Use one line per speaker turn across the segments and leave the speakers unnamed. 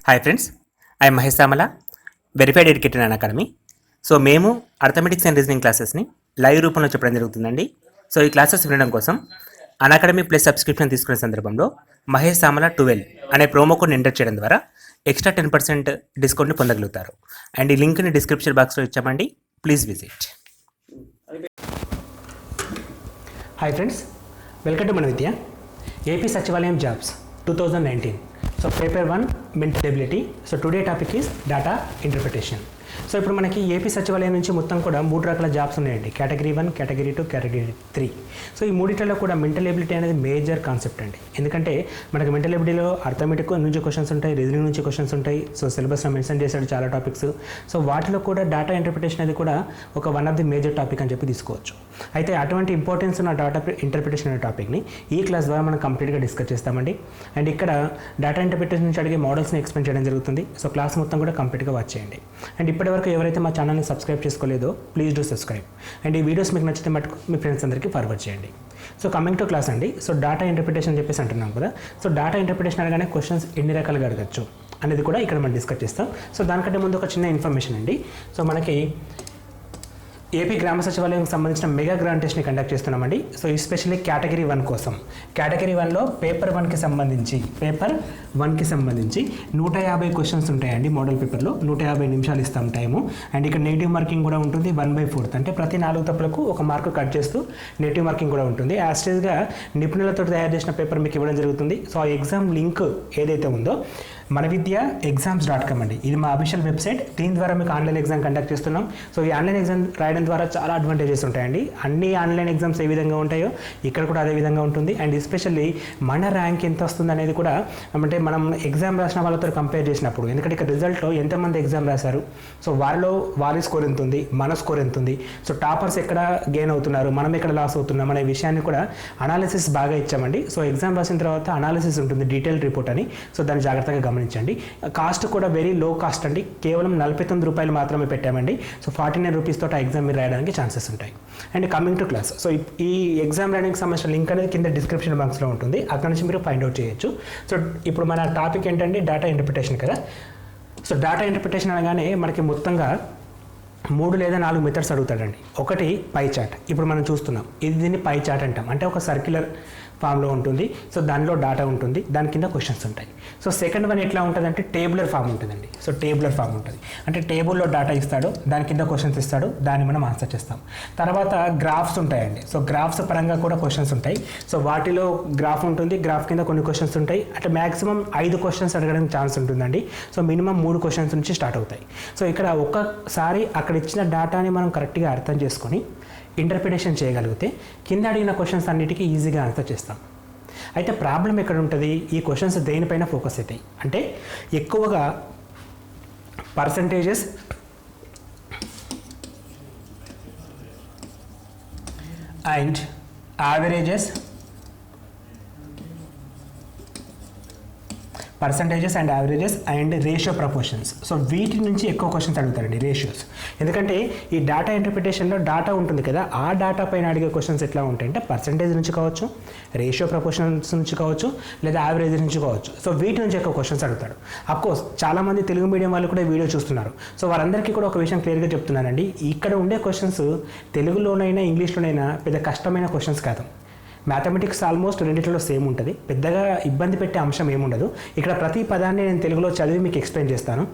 Hi friends, I'm Mahesh Samala, verified educator an academy. So మేము arithmetics and reasoning క్లాసెస్ని live రూపంలో చెప్పడం జరుగుతుందండి. సో ఈ క్లాసెస్ వినడం కోసం అన్ అకాడమీ ప్లస్ సబ్స్క్రిప్షన్ తీసుకునే సందర్భంలో మహేష్ సామల 12 అనే ప్రోమో కోడ్ని ఎంటర్ చేయడం ద్వారా ఎక్స్ట్రా 10% డిస్కౌంట్ని పొందగలుగుతారు. అండ్ ఈ లింక్ని డిస్క్రిప్షన్ బాక్స్లో ఇచ్చామండి, please visit. Hi friends, welcome to మన విద్య ఏపీ సచివాలయం jobs 2019. So paper 1 mental ability. So today topic is data interpretation. So ఇప్పుడు మనకి ఏపీ సచివాలయం నుంచి మొత్తం కూడా 3 రకాల జాబ్స్ ఉన్నాయండి, కేటగిరీ 1, కేటగిరీ 2, కేటగిరీ 3. సో ఈ మూడిట్లలో కూడా మెంటల్ ఎబిలిటీ అనేది మేజర్ కాన్సెప్ట్ అండి. ఎందుకంటే మనకి మెంటల్ ఎబిలిటీలో అర్థమెటిక్ నుంచి క్వశ్చన్స్ ఉంటాయి, రీజనింగ్ నుంచి క్వశ్చన్స్ ఉంటాయి. సో సిలబస్లో మెన్షన్ చేశాడు చాలా టాపిక్స్. సో వాటిలో కూడా డేటా ఇంటర్ప్రిటేషన్ అనేది కూడా ఒక one of the major topic అని చెప్పి తీసుకోవచ్చు. అయితే అటువంటి ఇంపార్టెన్స్ ఉన్న డేటా ఇంటర్ప్రిటేషన్ అనే టాపిక్ని ఈ క్లాస్ ద్వారా మనం కంప్లీట్గా డిస్కస్ చేస్తామండి. అండ్ ఇక్కడ డేటా ఇంటర్ప్రిటేషన్ నుంచి అడిగే మోడల్స్ని ఎక్స్ప్లెయిన్ చేయడం జరుగుతుంది. సో క్లాస్ మొత్తం కూడా కంప్లీట్గా వాచ్ చేయండి. అండ్ ఇప్పటివరకు ఎవరైతే మా ఛానల్ని సబ్స్క్రైబ్ చేసుకోలేదో ప్లీజ్ డూ సబ్స్క్రైబ్. అండ్ ఈ వీడియోస్ మీకు నచ్చితే మటుకు మీ ఫ్రెండ్స్ అందరికీ ఫార్వర్డ్ చేయండి. సో కమింగ్ టు క్లాస్ అండి. సో డేటా ఇంటర్ప్రిటేషన్ చెప్పేసి అంటున్నాం కదా. సో డేటా ఇంటర్ప్రిటేషన్ అనగానే క్వశ్చన్స్ ఎన్ని రకాలుగా అడగచ్చు అనేది కూడా ఇక్కడ మనం డిస్కస్ చేస్తాం. సో దానికంటే ముందు ఒక చిన్న ఇన్ఫర్మేషన్ అండి. సో మనకి ఏపీ గ్రామ సచివాలయంకి సంబంధించిన మెగా గ్రాండ్ టెస్ట్ని కండక్ట్ చేస్తున్నామండి. సో ఎస్పెషల్లీ కేటగిరీ 1 కోసం. కేటగిరీ 1లో పేపర్ 1కి సంబంధించి 150 క్వశ్చన్స్ ఉంటాయండి. మోడల్ పేపర్లో 150 నిమిషాలు ఇస్తాం టైము. అండ్ ఇక్కడ నెగిటివ్ మార్కింగ్ కూడా ఉంటుంది 1/4. అంటే ప్రతి 4 తప్పులకు ఒక మార్కు కట్ చేస్తూ నెగిటివ్ మార్కింగ్ కూడా ఉంటుంది. యాస్టేజ్గా నిపుణులతో తయారు చేసిన పేపర్ మీకు ఇవ్వడం జరుగుతుంది. సో ఆ ఎగ్జామ్ లింక్ ఏదైతే ఉందో మన విద్య exams.com అండి, ఇది మా అఫీషియల్ వెబ్సైట్. దీని ద్వారా మీకు ఆన్లైన్ ఎగ్జామ్ కండక్ట్ చేస్తున్నాం. సో ఈ ఆన్లైన్ ఎగ్జామ్ రాయడం ద్వారా చాలా అడ్వాంటేజెస్ ఉంటాయండి. అన్ని ఆన్లైన్ ఎగ్జామ్స్ ఏ విధంగా ఉంటాయో ఇక్కడ కూడా అదే విధంగా ఉంటుంది. అండ్ ఎస్పెషల్లీ మన ర్యాంక్ ఎంత వస్తుంది అనేది కూడా, అంటే మనం ఎగ్జామ్ రాసిన వాళ్ళతో కంపేర్ చేసినప్పుడు, ఎందుకంటే ఇక్కడ రిజల్ట్లో ఎంతమంది ఎగ్జామ్ రాశారు, సో వారి స్కోర్ ఎంత ఉంది, మన స్కోర్ ఎంత ఉంది, సో టాపర్స్ ఎక్కడ గెయిన్ అవుతున్నారు, మనం ఎక్కడ లాస్ అవుతున్నాం అనే విషయాన్ని కూడా అనాలిసిస్ బాగా ఇచ్చామండి. సో ఎగ్జామ్ రాసిన తర్వాత అనాలిసిస్ ఉంటుంది, డీటెయిల్ రిపోర్ట్ అని. సో దాన్ని జాగ్రత్తగా గమనించండి. కాస్ట్ కూడా వెరీ లో కాస్ట్ అండి, కేవలం 49 రూపాయలు మాత్రమే పెట్టామండి. సో 49 రూపీస్ తోటి ఎగ్జామ్ మీరు రాయడానికి ఛాన్సెస్ ఉంటాయి. And coming to class. So ఈ ఎగ్జామ్ రాయడానికి సంబంధించిన లింక్ అనేది కింద డిస్క్రిప్షన్ బాక్స్లో ఉంటుంది, అక్కడ నుంచి మీరు ఫైండ్ అవుట్ చేయొచ్చు. సో ఇప్పుడు మన టాపిక్ ఏంటంటే డేటా ఇంటర్ప్రిటేషన్ కదా. సో డేటా ఇంటర్ప్రిటేషన్ అనగానే మనకి మొత్తంగా 3 లేదా 4 మెథడ్స్ అడుగుతాడండి. ఒకటి పై చార్ట్, ఇప్పుడు మనం చూస్తున్నాం, దీన్ని పై చార్ట్ అంటాం. అంటే ఒక సర్క్యులర్ ఫామ్లో ఉంటుంది. సో దానిలో డేటా ఉంటుంది, దాని కింద క్వశ్చన్స్ ఉంటాయి. సో సెకండ్ వన్ ఎట్లా ఉంటుంది అంటే టేబులర్ ఫామ్ ఉంటుందండి. సో టేబులర్ ఫామ్ ఉంటుంది, అంటే టేబుల్లో డేటా ఇస్తాడు, దాని కింద క్వశ్చన్స్ ఇస్తాడు, దాన్ని మనం ఆన్సర్ చేస్తాం. తర్వాత గ్రాఫ్స్ ఉంటాయండి. సో గ్రాఫ్స్ పరంగా కూడా క్వశ్చన్స్ ఉంటాయి. సో వాటిలో గ్రాఫ్ ఉంటుంది, గ్రాఫ్ కింద కొన్ని క్వశ్చన్స్ ఉంటాయి. అంటే మ్యాక్సిమం 5 క్వశ్చన్స్ అడగడానికి ఛాన్స్ ఉంటుందండి. సో మినిమం 3 క్వశ్చన్స్ నుంచి స్టార్ట్ అవుతాయి. సో ఇక్కడ ఒక్కసారి అక్కడ ఇచ్చిన డేటాని మనం కరెక్ట్గా అర్థం చేసుకొని ఇంటర్ప్రిటేషన్ చేయగలిగితే కింద అడిగిన క్వశ్చన్స్ అన్నిటికీ ఈజీగా ఆన్సర్ చేస్తాం. అయితే ప్రాబ్లం ఎక్కడ ఉంటుంది, ఈ క్వశ్చన్స్ దేనిపైన ఫోకస్ అవుతాయి అంటే ఎక్కువగా percentages and averages and ratio proportions. So వీటి నుంచి ఎక్కువ క్వశ్చన్స్ అడుగుతారండి, రేషియోస్. ఎందుకంటే ఈ డేటా ఇంటర్ప్రిటేషన్లో డేటా ఉంటుంది కదా, ఆ డేటా పైన అడిగే క్వశ్చన్స్ ఎట్లా ఉంటాయంటే పర్సంటేజ్ నుంచి కావచ్చు, రేషియో ప్రపోర్షన్స్ నుంచి కావచ్చు, లేదా యావరేజ్ నుంచి కావచ్చు. సో వీటి నుంచి ఎక్కువ క్వశ్చన్స్ అడుగుతాడు. అఫ్కోర్స్ చాలామంది తెలుగు మీడియం వాళ్ళు కూడా వీడియో చూస్తున్నారు. సో వారందరికీ కూడా ఒక విషయం క్లియర్గా చెప్తున్నానండి, ఇక్కడ ఉండే క్వశ్చన్స్ తెలుగులోనైనా ఇంగ్లీష్లోనైనా పెద్ద కష్టమైన క్వశ్చన్స్ కాదు. మ్యాథమెటిక్స్ ఆల్మోస్ట్ రెండింటిలో సేమ్ ఉంటుంది, పెద్దగా ఇబ్బంది పెట్టే అంశం ఏముండదు. ఇక్కడ ప్రతి పదాన్ని నేను తెలుగులో చదివి మీకు ఎక్స్ప్లెయిన్ చేస్తాను.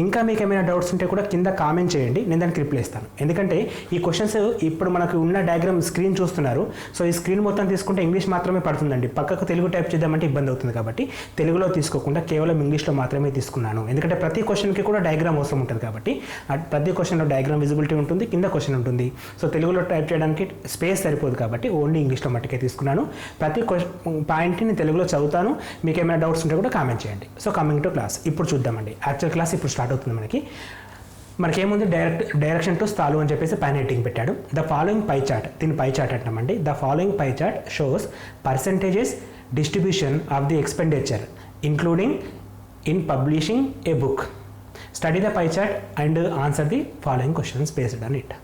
ఇంకా మీకు ఏమైనా డౌట్స్ ఉంటే కూడా కింద కామెంట్ చేయండి, నేను దానికి రిప్లై ఇస్తాను. ఎందుకంటే ఈ క్వశ్చన్స్ ఇప్పుడు మనకు ఉన్న డయాగ్రామ్ స్క్రీన్ చూస్తున్నారు. సో ఈ స్క్రీన్ మొత్తం తీసుకుంటే ఇంగ్లీష్ మాత్రమే పడుతుందండి, పక్కకు తెలుగు టైప్ చేద్దామంటే ఇబ్బంది అవుతుంది. కాబట్టి తెలుగులో తీసుకోకుండా కేవలం ఇంగ్లీష్లో మాత్రమే తీసుకున్నాను. ఎందుకంటే ప్రతి క్వశ్చన్కి కూడా డయాగ్రామ్ అవసరం ఉంటుంది. కాబట్టి ప్రతి క్వశ్చన్లో డయాగ్రామ్ విజిబిలిటీ ఉంటుంది, కింద క్వశ్చన్ ఉంటుంది. సో తెలుగులో టైప్ చేయడానికి స్పేస్ సరిపోదు కాబట్టి ఓన్లీ ఇంగ్లీష్లో మట్టుకే తీసుకున్నాను. ప్రతి పాయింట్ని నేను తెలుగులో చదువుతాను, మీకు ఏమైనా డౌట్స్ ఉంటే కూడా కామెంట్ చేయండి. సో కమింగ్ టు క్లాస్ ఇప్పుడు చూద్దామండి. యాక్చువల్ క్లాస్ ఇప్పుడు స్టార్ట్ అవుతుంది. మనకేముంది, డైరెక్షన్ టు స్థాలు అని చెప్పేసి పైన హెడ్డింగ్ పెట్టాడు. ద ఫాలోయింగ్ పై చార్ట్, దీన్ని పై చార్ట్ అంటామండి. The following pie chart shows percentages distribution of the expenditure including in publishing A book. Study the pie chart and answer the following questions based on it.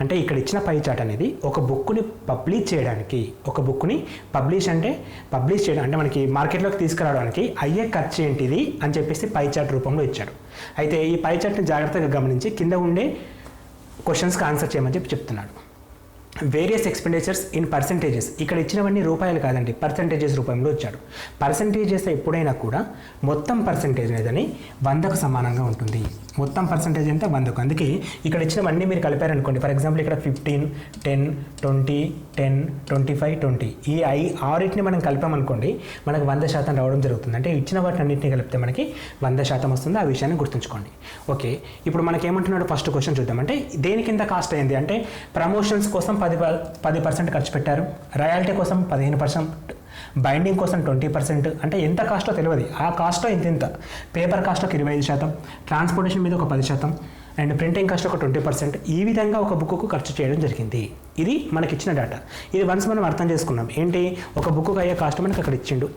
అంటే ఇక్కడ ఇచ్చిన pie chart అనేది ఒక బుక్ని publish చేయడానికి, ఒక బుక్ని పబ్లిష్ చేయడం అంటే మనకి మార్కెట్లోకి తీసుకురావడానికి అయ్యే ఖర్చు ఏంటిది అని చెప్పేసి పై చార్ట్ రూపంలో ఇచ్చాడు. అయితే ఈ పై చార్ట్ని జాగ్రత్తగా గమనించి కింద ఉండే క్వశ్చన్స్కి ఆన్సర్ చేయమని చెప్తున్నాడు. వేరియస్ ఎక్స్పెండిచర్స్ ఇన్ పర్సెంటేజెస్, ఇక్కడ ఇచ్చినవన్నీ రూపాయలు కాదండి, పర్సెంటేజెస్ రూపంలో ఇచ్చాడు. పర్సెంటేజెస్ ఎప్పుడైనా కూడా మొత్తం పర్సెంటేజ్ అనేది 100కు సమానంగా ఉంటుంది. మొత్తం పర్సెంటేజ్ అంటే 100కు. అందుకే ఇక్కడ ఇచ్చినవన్నీ మీరు కలిపారనుకోండి, ఫర్ ఎగ్జాంపుల్ ఇక్కడ 15, 10, 20, 10, 25, 20 ఈ 6ని మనం కలిపామనుకోండి మనకు 100% రావడం జరుగుతుంది. అంటే ఇచ్చిన వాటిని అన్నింటినీ కలిపితే మనకి 100% వస్తుంది. ఆ విషయాన్ని గుర్తుంచుకోండి. ఓకే, ఇప్పుడు మనకి ఏమంటున్నాడు ఫస్ట్ క్వశ్చన్ చూద్దాం. అంటే దేని కింద కాస్ట్ అయింది అంటే ప్రమోషన్స్ కోసం 10% ఖర్చు పెట్టారు, రాయల్టీ కోసం 15%, బైండింగ్ కోసం 20%. అంటే ఎంత కాస్టో తెలియదు, ఆ కాస్టో ఇంత, పేపర్ కాస్ట్ ఒక 25%, ట్రాన్స్పోర్టేషన్ మీద ఒక 10% అండ్ ప్రింటింగ్ కాస్ట్ ఒక 20%. ఈ విధంగా ఒక బుక్కు ఖర్చు చేయడం జరిగింది. ఇది మనకి ఇచ్చిన డేటా. ఇది వన్స్ మనం అర్థం చేసుకున్నాం. ఏంటి, ఒక బుక్కు అయ్యే కాస్ట్ మనకి అక్కడ ఇచ్చిండు,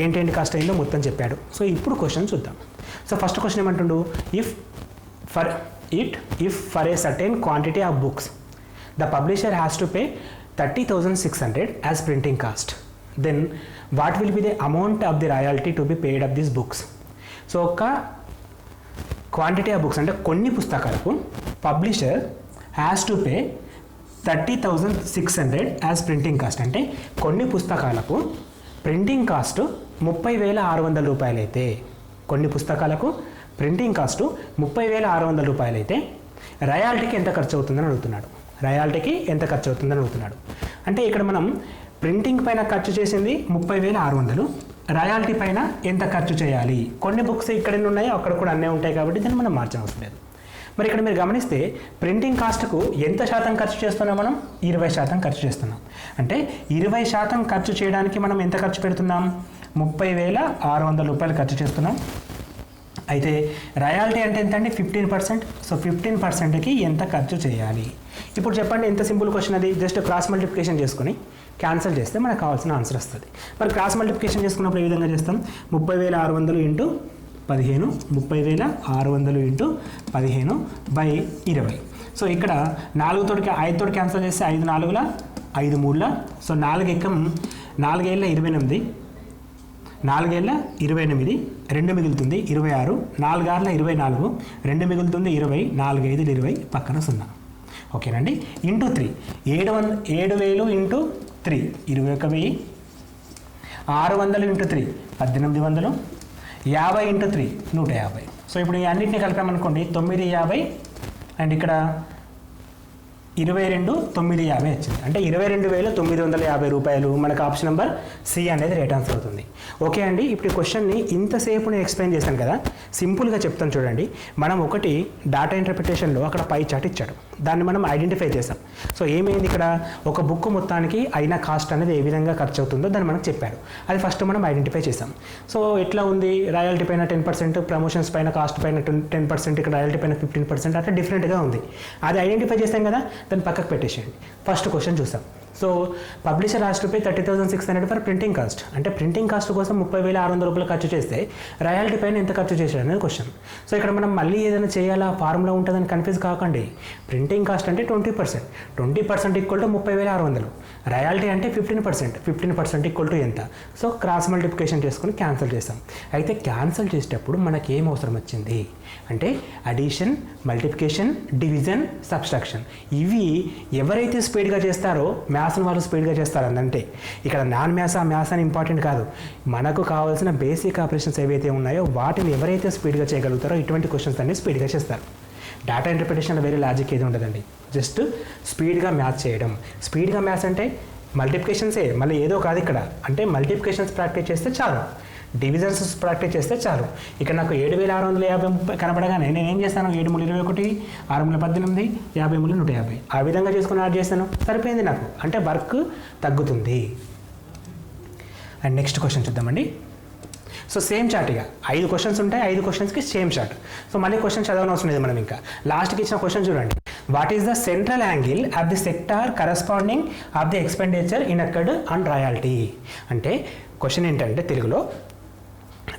ఏంటేంటి కాస్ట్ అయిందో మొత్తం చెప్పాడు. సో ఇప్పుడు క్వశ్చన్ చూద్దాం. సో ఫస్ట్ క్వశ్చన్ ఏమంటుండు, if for a certain quantity of books the publisher has to pay 30,600 as printing cost, then what will be the amount of the royalty to be paid of these books? So ఒక quantity of books అంటే కొన్ని పుస్తకాలకు publisher has to pay 30,600 as printing cost. అంటే కొన్ని పుస్తకాలకు printing cost 30,600 రూపాయలు అయితే, కొన్ని పుస్తకాలకు ప్రింటింగ్ కాస్ట్ 30,600 రూపాయలు అయితే రాయల్టీకి ఎంత ఖర్చు అవుతుందని అడుగుతున్నాడు. రాయల్టీకి ఎంత ఖర్చు అవుతుందని అడుగుతున్నాడు. అంటే ఇక్కడ మనం ప్రింటింగ్ పైన ఖర్చు చేసింది 30,600, రాయల్టీ పైన ఎంత ఖర్చు చేయాలి. కొన్ని బుక్స్ ఇక్కడ ఉన్నాయో అక్కడ కూడా అన్నీ ఉంటాయి కాబట్టి దాన్ని మనం మార్చవలసిన లేదు. మరి ఇక్కడ మీరు గమనిస్తే ప్రింటింగ్ కాస్ట్కు ఎంత శాతం ఖర్చు చేస్తున్నాం మనం, 20% ఖర్చు చేస్తున్నాం. అంటే 20% ఖర్చు చేయడానికి మనం ఎంత ఖర్చు పెడుతున్నాం, 30,600 రూపాయలు ఖర్చు చేస్తున్నాం. అయితే రాయల్టీ అంటే ఎంత అండి, 15%. సో 15%కి ఎంత ఖర్చు చేయాలి. ఇప్పుడు చెప్పండి, ఎంత సింపుల్ క్వశ్చన్ అది. జస్ట్ క్రాస్ మల్టిప్లికేషన్ చేసుకుని క్యాన్సిల్ చేస్తే మనకు కావాల్సిన ఆన్సర్ వస్తుంది. మరి క్రాస్ మల్టిప్లికేషన్ చేసుకున్నప్పుడు ఏ విధంగా చేస్తాం, 30,600 ఇంటూ 15, 30,600 ఇంటూ 15 బై 20. సో ఇక్కడ 4తోటి 5తోటి క్యాన్సిల్ చేస్తే 5 4ల 5 3ల, సో 4 ఎక్కం 4 ఏళ్ళ 28, 4 ఏళ్ళ 28, 2 మిగులుతుంది 26, 4 6ల 24, 2 మిగులుతుంది 20, 4 5లు 20, పక్కన 0. ఓకేనండి. Into 3, 7,000 into 3 21,000, 600 into 3 1800, 50 into 3 150. So ఇప్పుడు ఈ అన్నింటినీ కలిపామనుకోండి 950 అండ్ ఇక్కడ 22,950 వచ్చింది. అంటే 22,950 రూపాయలు మనకు ఆప్షన్ నెంబర్ సి అనేది రైట్ ఆన్సర్ అవుతుంది. ఓకే అండి, ఇప్పుడు ఈ క్వశ్చన్ని ఇంతసేపు నేను ఎక్స్ప్లెయిన్ చేశాను కదా, సింపుల్గా చెప్తాను చూడండి. మనం ఒకటి డేటా ఇంటర్ప్రిటేషన్లో అక్కడ పై చార్ట్ ఇచ్చాడు, దాన్ని మనం ఐడెంటిఫై చేసాం. సో ఏమైంది, ఇక్కడ ఒక బుక్ మొత్తానికి అయిన కాస్ట్ అనేది ఏ విధంగా ఖర్చు అవుతుందో దాన్ని మనకు చెప్పాడు. అది ఫస్ట్ మనం ఐడెంటిఫై చేసాం. సో ఎట్లా ఉంది, రాయల్టీ పైన 10%, ప్రమోషన్స్ పైన కాస్ట్ పైన 10%, ఇక్కడ రాయల్టీ పైన 15%, అట్లా డిఫరెంట్గా ఉంది. అది ఐడెంటిఫై చేసాం కదా, దాన్ని పక్కకు పెట్టేసేయండి. ఫస్ట్ క్వశ్చన్ చూసాం. So publisher has to pay 30,600 for printing cost. అంటే ప్రింటింగ్ కాస్ట్ కోసం 30,600 రూపాయలు ఖర్చు చేస్తే రాయల్టీ పైన ఎంత ఖర్చు చేశాడు అనేది క్వశ్చన్. సో ఇక్కడ మనం మళ్ళీ ఏదైనా చేయాలా, ఫార్ములా ఉంటుందని కన్ఫ్యూజ్ కాకండి. ప్రింటింగ్ కాస్ట్ అంటే 20%, 20% ఈక్వల్ టు 30,600, రాయల్టీ అంటే 15%, 15% ఈక్వల్ టు ఎంత. సో క్రాస్ మల్టిప్లికేషన్ చేసుకుని క్యాన్సిల్ చేస్తాం. అయితే క్యాన్సిల్ చేసేటప్పుడు మనకి ఏం అవసరం వచ్చింది అంటే అడిషన్, మల్టిప్లికేషన్, డివిజన్, సబ్స్ట్రాక్షన్. ఇవి ఎవరైతే స్పీడ్గా చేస్తారో మ్యాథ్స్ని వాళ్ళు స్పీడ్గా చేస్తారు. అంటే ఇక్కడ నాన్ మ్యాథ్స్ అని ఇంపార్టెంట్ కాదు, మనకు కావాల్సిన బేసిక్ ఆపరేషన్స్ ఏవైతే ఉన్నాయో వాటిని ఎవరైతే స్పీడ్గా చేయగలుగుతారో ఇటువంటి క్వశ్చన్స్ అన్ని స్పీడ్గా చేస్తారు. డేటా ఇంటర్ప్రిటేషన్లో వేరే లాజిక్ ఏది ఉండదండి, జస్ట్ స్పీడ్గా మ్యాథ్స్ చేయడం. స్పీడ్గా మ్యాథ్స్ అంటే మల్టిప్లికేషన్సే, మళ్ళీ ఏదో కాదు ఇక్కడ. అంటే మల్టిప్లికేషన్స్ ప్రాక్టీస్ చేస్తే చాలు, డివిజన్స్ ప్రాక్టీస్ చేస్తే చాలు. ఇక్కడ నాకు 7,650 కనపడగానే నేను ఏం చేస్తాను, 7 3 21, 6 3 18, 50 3 150 ఆ విధంగా చేసుకుని యాడ్ చేస్తాను, సరిపోయింది నాకు. అంటే వర్క్ తగ్గుతుంది. అండ్ నెక్స్ట్ క్వశ్చన్ చూద్దామండి. సో సేమ్ చార్ట్, ఇక 5 క్వశ్చన్స్ ఉంటాయి, 5 క్వశ్చన్స్కి సేమ్ చార్ట్. సో మళ్ళీ క్వశ్చన్ చదవడం అవసరం లేదు మనం. ఇంకా లాస్ట్కి ఇచ్చిన క్వశ్చన్ చూడండి. What is the central angle of the sector corresponding of the expenditure incurred on royalty. అంటే క్వశ్చన్ ఏంటంటే తెలుగులో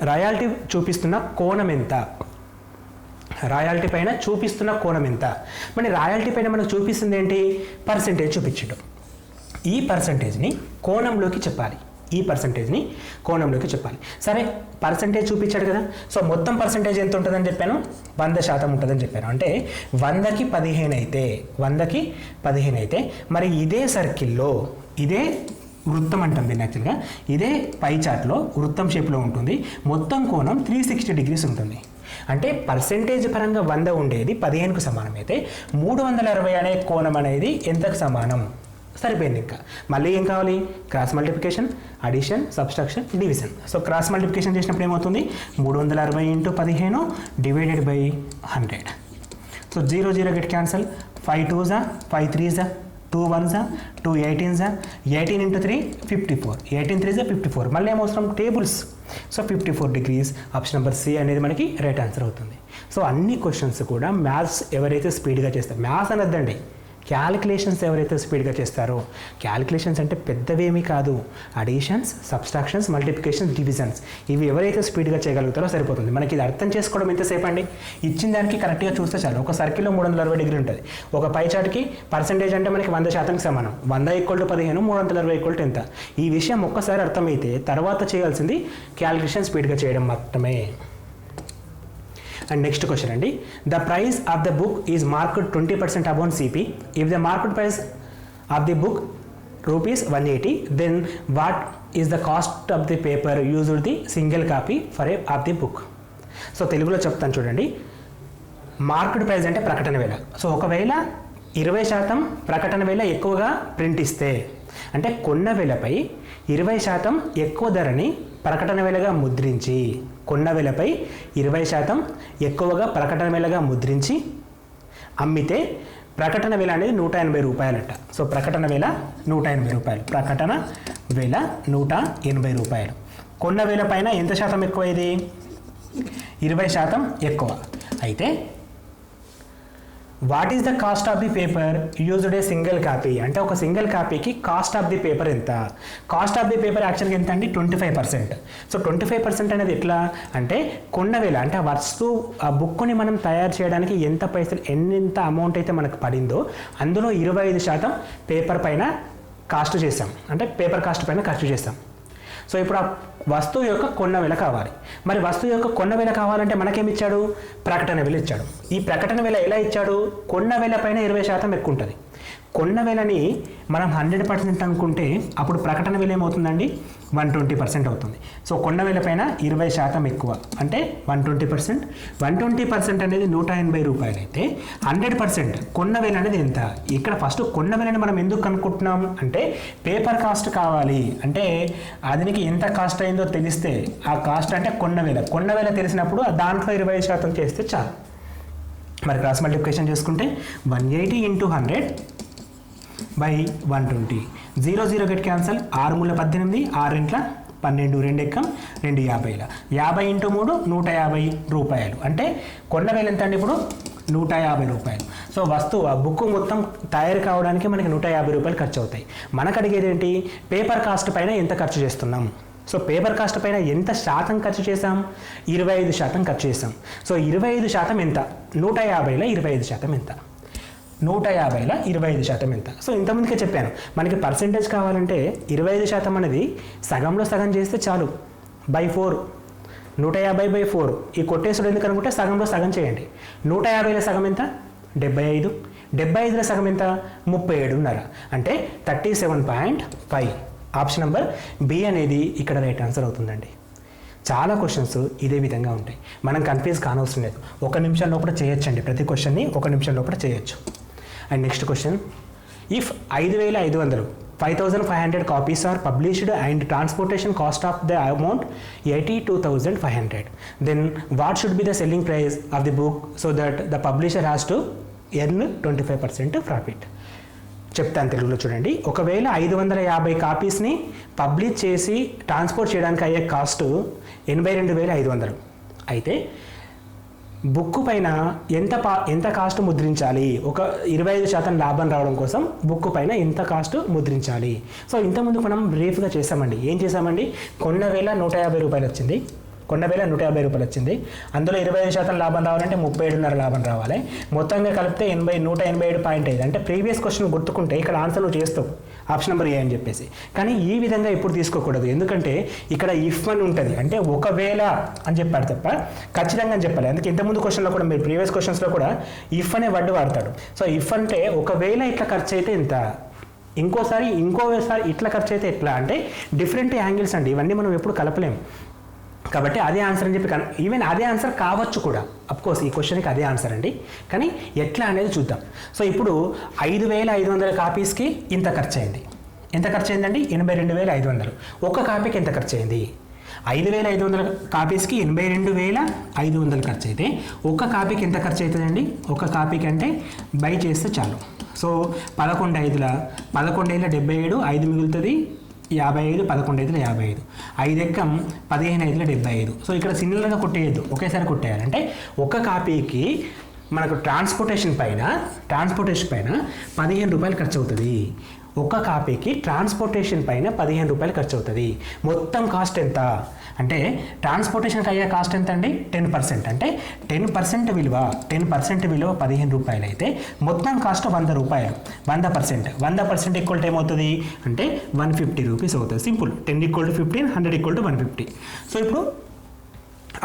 రాయల్టీ చూపిస్తున్న కోణం ఎంత, రాయల్టీ పైన చూపిస్తున్న కోణం ఎంత. మరి రాయల్టీ పైన మనకు చూపిస్తుంది ఏంటి, పర్సెంటేజ్ చూపించడం. ఈ పర్సెంటేజ్ని కోణంలోకి చెప్పాలి, ఈ పర్సెంటేజ్ని కోణంలోకి చెప్పాలి. సరే పర్సెంటేజ్ చూపించాడు కదా, సో మొత్తం పర్సెంటేజ్ ఎంత ఉంటుందని చెప్పాను, 100% ఉంటుందని చెప్పాను. అంటే 100కి 15 అయితే, 100కి 15 అయితే మరి ఇదే సర్కిల్లో, ఇదే వృత్తం అంటాం దీన్ని యాక్చువల్గా, ఇదే పై చార్ట్లో వృత్తం షేప్లో ఉంటుంది, మొత్తం కోణం 360 డిగ్రీస్ ఉంటుంది. అంటే పర్సెంటేజ్ పరంగా 100 ఉండేది 15కు సమానం అయితే 360 అనే కోణం అనేది ఎంతకు సమానం, సరిపోయింది. ఇంకా మళ్ళీ ఏం కావాలి, cross multiplication, addition, subtraction, division. So cross multiplication చేసినప్పుడు ఏమవుతుంది, 360 × 15 divided by 100. So 0 0 get cancel, 5 2s 5 3s 2 1s 2 18s 18 × 3 54, 18 3s 54. మళ్ళీ ఏమవసరం, tables. So 54 degrees, option number C అనేది మనకి రైట్ ఆన్సర్ అవుతుంది. సో అన్ని క్వశ్చన్స్ కూడా మ్యాథ్స్ ఎవరైతే స్పీడ్గా చేస్తారు, మ్యాథ్స్ అనొద్దండి, క్యాలిక్యులేషన్స్ ఎవరైతే స్పీడ్గా చేస్తారో, క్యాలిక్యులేషన్స్ అంటే పెద్దవేమీ కాదు, అడిషన్స్, సబ్స్ట్రాక్షన్స్, మల్టిప్లికేషన్స్, డివిజన్స్, ఇవి ఎవరైతే స్పీడ్గా చేయగలుగుతారో సరిపోతుంది. మనకి ఇది అర్థం చేసుకోవడం ఎంతసేపు అండి, ఇచ్చిన దానికి కరెక్ట్గా చూస్తే చాలు. ఒక సర్కిల్లో 360 డిగ్రీ ఉంటుంది, ఒక పై చార్ట్కి పర్సెంటేజ్ అంటే మనకి 100%కి సమానం, 100 = 15, 360 = ఎంత. ఈ విషయం ఒక్కసారి అర్థమైతే తర్వాత చేయాల్సింది క్యాలిక్యులేషన్ స్పీడ్గా చేయడం మాత్రమే. And next question అండి, the price of the book is marked 20% above CP. If the market price of the book rupees 180, then what is the cost of the paper used the single copy for a of the book? So తెలుగులో చెప్తాను చూడండి. Market price అంటే ప్రకటన వేల. So ఒకవేళ 20% ప్రకటన వేల ఎక్కువగా ప్రింట్ ఇస్తే, అంటే కొన్న వేలపై 20% ఎక్కువ ధరని ప్రకటన వేలగా ముద్రించి, కొన్న వేలపై 20% ఎక్కువగా ప్రకటన వేలగా ముద్రించి అమ్మితే ప్రకటన వేల అనేది 180 రూపాయలట. సో ప్రకటన వేల 180 రూపాయలు, ప్రకటన వేల 180 రూపాయలు. కొన్న వేల పైన ఎంత శాతం ఎక్కువ, ఇది 20% ఎక్కువ అయితే what is the cost of the paper used a single copy, అంటే ఒక సింగిల్ కాపీకి కాస్ట్ ఆఫ్ ది పేపర్ ఎంత. కాస్ట్ ఆఫ్ ది పేపర్ యాక్చువల్గా ఎంత అండి, 25%. సో 25% అనేది ఎట్లా అంటే కొన్న వేల, అంటే ఆ వస్తువు, ఆ బుక్ని మనం తయారు చేయడానికి ఎంత పైసలు, ఎంత అమౌంట్ అయితే మనకు పడిందో అందులో 25% పేపర్ పైన కాస్ట్ చేస్తాం, అంటే పేపర్ కాస్ట్ పైన ఖర్చు చేస్తాం. సో ఇప్పుడు ఆ వస్తువు యొక్క కొన్న వేల కావాలి. మరి వస్తువు యొక్క కొన్న వేల కావాలంటే మనకేమి ఇచ్చాడు, ప్రకటన వేల ఇచ్చాడు. ఈ ప్రకటన వేల ఎలా ఇచ్చాడు, కొన్న వేల పైన 20% ఎక్కువ ఉంటుంది. కొన్న వేలని మనం 100% అనుకుంటే అప్పుడు ప్రకటన వేల ఏమవుతుందండి, 120% అవుతుంది. సో కొన్న వేల పైన 20% ఎక్కువ అంటే 120%. 120% అనేది 180 రూపాయలు అయితే 100% కొన్న వేల అనేది ఎంత. ఇక్కడ ఫస్ట్ కొన్న వేలని మనం ఎందుకు కనుక్కుంటున్నాం అంటే పేపర్ కాస్ట్ కావాలి, అంటే అదినికి ఎంత కాస్ట్ అయిందో తెలిస్తే, ఆ కాస్ట్ అంటే కొన్న వేల తెలిసినప్పుడు దాంట్లో 20% చేస్తే చాలు. మరి క్రాస్ మల్టిప్లికేషన్ చేసుకుంటే 180 × 100 by 120, 0 0 గెట్ క్యాన్సల్, 6 × 18, 6 × 12, 2 ఎక్కం 2 50, 50 × 3 150 రూపాయలు. అంటే కొన్న వేల ఎంత అండి ఇప్పుడు, 150 రూపాయలు. సో వస్తువు, ఆ బుక్ మొత్తం తయారు కావడానికి మనకి 150 రూపాయలు ఖర్చు అవుతాయి. మనకు అడిగేది ఏంటి, పేపర్ కాస్ట్ పైన ఎంత ఖర్చు చేస్తున్నాం. సో పేపర్ కాస్ట్ పైన ఎంత శాతం ఖర్చు చేసాం, 25% ఖర్చు చేసాం. సో 25% ఎంత, 150లో 25% ఎంత, 150లో 25% ఎంత. సో ఇంతకుముందుకే చెప్పాను, మనకి పర్సెంటేజ్ కావాలంటే 25% అనేది సగంలో సగం చేస్తే చాలు, బై 4, 150/4. ఈ కొట్టేసుడు ఎందుకు అనుకుంటే సగంలో సగం చేయండి. 150లో సగం ఎంత, 75, 75లో సగం ఎంత, 37.5, అంటే 37.5. ఆప్షన్ నెంబర్ బి అనేది ఇక్కడ రైట్ ఆన్సర్ అవుతుందండి. చాలా క్వశ్చన్స్ ఇదే విధంగా ఉంటాయి, మనం కన్ఫ్యూజ్ కానవసరం లేదు. 1 నిమిషం లోపల చేయొచ్చండి, ప్రతి క్వశ్చన్ని 1 నిమిషం లోపల చేయొచ్చు. And next question, if 5500 5500 copies are published and transportation cost of the amount 82,500, then what should be the selling price of the book so that the publisher has to earn 25% profit. చెప్తాను తెలుగులో చూడండి. ఒకవేళ 550 కాపీస్ని publish చేసి transport చేయడానికి అయ్యే cost 82,500 అయితే book పైన ఎంత కాస్ట్ ముద్రించాలి, ఒక 25% లాభం రావడం కోసం బుక్ పైన ఎంత కాస్ట్ ముద్రించాలి. సో ఇంతకుముందు మనం బ్రీఫ్గా చేసామండి. ఏం చేసామండి, కొన్న వేల 150 రూపాయలు వచ్చింది, కొన్న వేళ 150 రూపాయలు వచ్చింది. అందులో 25% లాభం రావాలంటే 37.5 లాభం రావాలి. మొత్తంగా కలిపితే 187.5. అంటే ప్రీవియస్ క్వశ్చన్ గుర్తుకుంటే ఇక్కడ ఆన్సర్ నువ్వు చేస్తావు ఆప్షన్ నెంబర్ ఏ అని చెప్పేసి. కానీ ఈ విధంగా ఎప్పుడు తీసుకోకూడదు, ఎందుకంటే ఇక్కడ ఇఫ్ అని ఉంటుంది, అంటే ఒకవేళ అని చెప్పాడు తప్ప ఖచ్చితంగా అని చెప్పాలి. అందుకే ఇంతకుముందు క్వశ్చన్లో కూడా మీరు ప్రీవియస్ క్వశ్చన్స్లో కూడా ఇఫ్ అనే వర్డ్ వాడతాడు. సో ఇఫ్ అంటే ఒకవేళ ఇట్లా ఖర్చు అయితే ఇంత, ఇంకోసారి ఇట్లా ఖర్చు అయితే ఎట్లా, అంటే డిఫరెంట్ యాంగిల్స్ అండి, ఇవన్నీ మనం ఎప్పుడు కలపలేము. కాబట్టి అదే ఆన్సర్ అని చెప్పి ఈవెన్ అదే ఆన్సర్ కావచ్చు కూడా, అఫ్కోర్స్ ఈ క్వశ్చన్కి అదే ఆన్సర్ అండి, కానీ ఎట్లా అనేది చూద్దాం. సో ఇప్పుడు 5,500 కాపీస్కి ఇంత ఖర్చు అయింది. ఎంత ఖర్చు అయిందండి? 82,500. ఒక కాపీకి ఎంత ఖర్చు అయింది? 5,500 కాపీస్కి 82,500 ఖర్చు అయితే ఒక కాపీకి ఎంత ఖర్చు అవుతుందండి? ఒక కాపీకి అంటే బై చేస్తే చాలు. సో 11 5 77, 5 మిగులుతుంది 55, 11 5 55, 5 ఎక్కం 15 5 75. సో ఇక్కడ సింగిల్గా కొట్టేయద్దు, ఒకేసారి కొట్టేయాలి. అంటే ఒక కాపీకి మనకు ట్రాన్స్పోర్టేషన్ పైన 15 రూపాయలు ఖర్చు అవుతుంది. ఒక కాపీకి ట్రాన్స్పోర్టేషన్ పైన 15 రూపాయలు ఖర్చు అవుతుంది. మొత్తం కాస్ట్ ఎంత అంటే ట్రాన్స్పోర్టేషన్కి అయ్యే కాస్ట్ ఎంత అండి? 10%. అంటే 10% విలువ 15 రూపాయలు అయితే మొత్తం కాస్ట్ 100 రూపాయలు. 100% ఈక్వల్ ఏమవుతుంది అంటే 150 రూపీస్ అవుతుంది. సింపుల్. 10 = 15, 100 = 150. సో ఇప్పుడు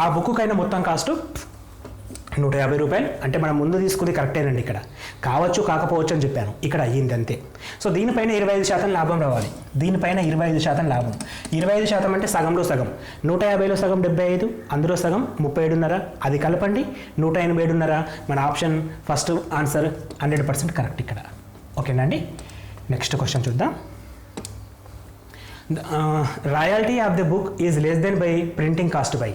ఆ బుక్కుకైనా మొత్తం కాస్ట్ 150 రూపాయలు. అంటే మనం ముందు తీసుకుంది కరెక్టేనండి, ఇక్కడ కావచ్చు కాకపోవచ్చు అని చెప్పాను, ఇక్కడ అయ్యింది అంతే. సో దీనిపైన 25% లాభం రావాలి. దీనిపైన 25% లాభం. 25% అంటే సగంలో సగం. 150లో సగం 75, అందులో సగం 37.5. అది కలపండి 187.5. మన ఆప్షన్ ఫస్ట్ ఆన్సర్ 100% కరెక్ట్ ఇక్కడ. ఓకేనండి. నెక్స్ట్ క్వశ్చన్ చూద్దాం. Royalty of the book is less than by printing cost by.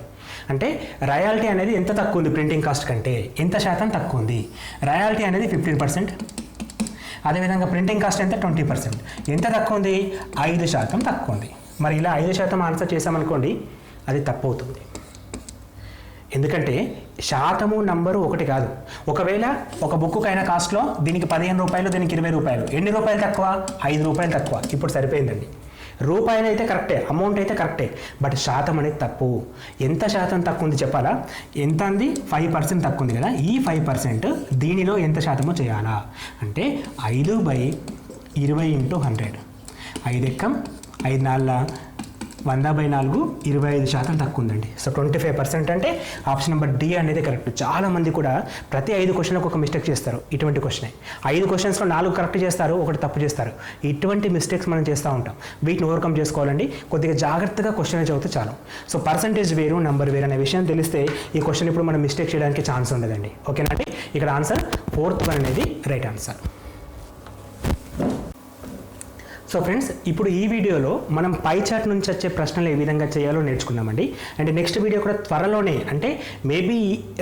అంటే రాయల్టీ అనేది ఎంత తక్కువ ఉంది ప్రింటింగ్ కాస్ట్ కంటే? ఎంత శాతం తక్కువ ఉంది? రాయల్టీ అనేది 15%. అదేవిధంగా ప్రింటింగ్ కాస్ట్ ఎంత? 20%. ఎంత తక్కువ ఉంది? 5% తక్కువ ఉంది. మరి ఇలా 5% ఆన్సర్ చేసామనుకోండి, అది తప్పు అవుతుంది. ఎందుకంటే శాతము నంబరు ఒకటి కాదు. ఒకవేళ ఒక బుక్కుకైనా కాస్ట్లో దీనికి 15 రూపాయలు, దీనికి 20 రూపాయలు, ఎన్ని రూపాయలు తక్కువ? 5 రూపాయలు తక్కువ. ఇప్పుడు సరిపోయిందండి. రూపాయలు అయితే కరెక్టే, అమౌంట్ అయితే కరెక్టే, బట్ శాతం అనేది తప్పు. ఎంత శాతం తక్కువ ఉంది చెప్పాలా? ఎంత అంది? 5% తక్కువ ఉంది కదా. ఈ 5% దీనిలో ఎంత శాతమో చేయాలా అంటే 5/20 × 100. 5 ఎక్కం 5 4 100/4, 25% తక్కువ ఉందండి. సో 25% అంటే ఆప్షన్ నెంబర్ డి అనేది కరెక్ట్. చాలామంది కూడా ప్రతి 5 క్వశ్చన్లకు ఒక మిస్టేక్ చేస్తారు. ఇటువంటి క్వశ్చనే 5 క్వశ్చన్స్లో 4 కరెక్ట్ చేస్తారు, ఒకటి తప్పు చేస్తారు. ఇటువంటి మిస్టేక్స్ మనం చేస్తూ ఉంటాం. వీటిని ఓవర్కమ్ చేసుకోవాలండి. కొద్దిగా జాగ్రత్తగా క్వశ్చన్ చదివితే చాలు. సో పర్సంటేజ్ వేరు, నంబర్ వేరు అనే విషయం తెలిస్తే ఈ క్వశ్చన్ ఇప్పుడు మనం మిస్టేక్ చేయడానికి ఛాన్స్ ఉండదండి. ఓకేనా అండి. ఇక్కడ ఆన్సర్ 4th వన్ అనేది రైట్ ఆన్సర్. సో ఫ్రెండ్స్, ఇప్పుడు ఈ వీడియోలో మనం పై చార్ట్ నుంచి వచ్చే ప్రశ్నలు ఏ విధంగా చేయాలో నేర్చుకున్నామండి. అండ్ నెక్స్ట్ వీడియో కూడా త్వరలోనే, అంటే మేబీ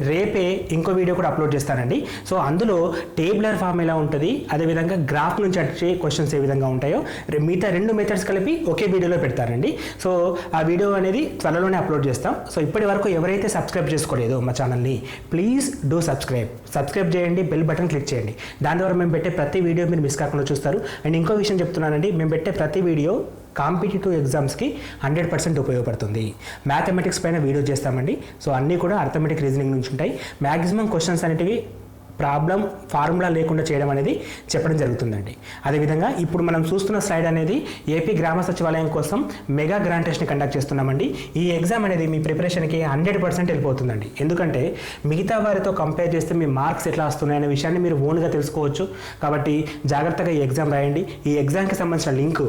రేపే ఇంకో వీడియో కూడా అప్లోడ్ చేస్తానండి. సో అందులో టేబులర్ ఫామ్ ఎలా ఉంటుంది, అదేవిధంగా గ్రాఫ్ నుంచి వచ్చే క్వశ్చన్స్ ఏ విధంగా ఉంటాయో మిగతా 2 మెథడ్స్ కలిపి ఒకే వీడియోలో పెడతారండి. సో ఆ వీడియో అనేది త్వరలోనే అప్లోడ్ చేస్తాం. సో ఇప్పటి వరకు ఎవరైతే సబ్స్క్రైబ్ చేసుకోలేదో మా ఛానల్ని, ప్లీజ్ డూ సబ్స్క్రైబ్ చేయండి, బెల్ బటన్ క్లిక్ చేయండి. దాని ద్వారా మేము పెట్టే ప్రతి వీడియో మీరు మిస్ కాకుండా చూస్తారు. అండ్ ఇంకో విషయం చెప్తున్నానండి, మేము పెట్టే ప్రతి వీడియో కాంపిటేటివ్ ఎగ్జామ్స్కి 100% ఉపయోగపడుతుంది. మ్యాథమెటిక్స్ పైన వీడియో చేస్తామండి. సో అన్నీ కూడా అర్థమెటిక్ రీజనింగ్ నుంచి ఉంటాయి. మ్యాక్సిమం క్వశ్చన్స్ అనేటివి ప్రాబ్లం ఫార్ములా లేకుండా చేయడం అనేది చెప్పడం జరుగుతుందండి. అదేవిధంగా ఇప్పుడు మనం చూస్తున్న స్లైడ్ అనేది ఏపీ గ్రామ సచివాలయం కోసం మెగా గ్రాండ్ టెస్ట్ని కండక్ట్ చేస్తున్నామండి. ఈ ఎగ్జామ్ అనేది మీ ప్రిపరేషన్కి 100% వెళ్ళిపోతుందండి. ఎందుకంటే మిగతా వారితో కంపేర్ చేస్తే మీ మార్క్స్ ఎట్లా వస్తున్నాయనే విషయాన్ని మీరు ఓన్గా తెలుసుకోవచ్చు. కాబట్టి జాగ్రత్తగా ఈ ఎగ్జామ్ రాయండి. ఈ ఎగ్జామ్కి సంబంధించిన లింక్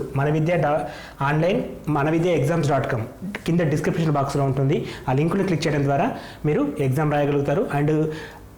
manvidya.exams.com కింద డిస్క్రిప్షన్ బాక్స్లో ఉంటుంది. ఆ లింకుని క్లిక్ చేయడం ద్వారా మీరు ఎగ్జామ్ రాయగలుగుతారు. అండ్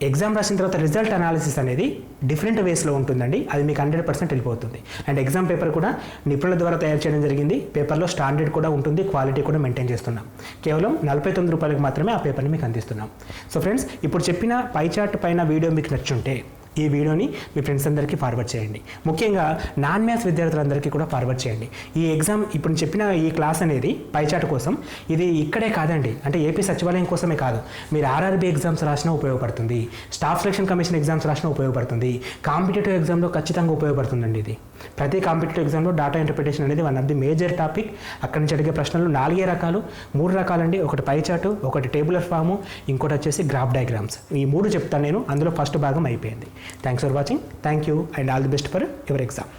ఎగ్జామ్ రాసిన తర్వాత రిజల్ట్ అనాలిసిస్ అనేది డిఫరెంట్ వేస్లో ఉంటుందండి. అది మీకు 100% వెళ్ళిపోతుంది. అండ్ ఎగ్జామ్ పేపర్ కూడా నిపుణుల ద్వారా తయారు చేయడం జరిగింది. పేపర్లో స్టాండర్డ్ కూడా ఉంటుంది, క్వాలిటీ కూడా మెయింటైన్ చేస్తున్నాం. కేవలం 49 రూపాయలకు మాత్రమే ఆ పేపర్ని మీకు అందిస్తున్నాం. సో ఫ్రెండ్స్, ఇప్పుడు చెప్పిన పై చార్ట్ పైన వీడియో మీకు నచ్చుంటే ఈ వీడియోని మీ ఫ్రెండ్స్ అందరికీ ఫార్వర్డ్ చేయండి. ముఖ్యంగా నాన్ మ్యాథ్స్ విద్యార్థులందరికీ కూడా ఫార్వర్డ్ చేయండి. ఈ ఎగ్జామ్ ఇప్పుడు చెప్పిన ఈ క్లాస్ అనేది పైచాట్ కోసం, ఇది ఇక్కడే కాదండి, అంటే ఏపీ సచివాలయం కోసమే కాదు, మీరు ఆర్ఆర్బీ ఎగ్జామ్స్ రాసినా ఉపయోగపడుతుంది, స్టాఫ్ సెలక్షన్ కమిషన్ ఎగ్జామ్స్ రాసినా ఉపయోగపడుతుంది, కాంపిటేటివ్ ఎగ్జామ్లో ఖచ్చితంగా ఉపయోగపడుతుందండి. ఇది ప్రతి కాంపిటేటివ్ ఎగ్జామ్లో డేటా ఇంటర్ప్రిటేషన్ అనేది one of the major topic. అక్కడి నుంచి అడిగే ప్రశ్నలు 4 రకాలు, 3 రకాలండి. ఒకటి పైచాటు, ఒకటి టేబులర్ ఫాము, ఇంకోటి వచ్చేసి గ్రాఫ్ డయాగ్రామ్స్. ఈ 3 చెప్తాను నేను, అందులో ఫస్ట్ భాగం అయిపోయింది. Thanks for watching. Thank you and all the best for your exam.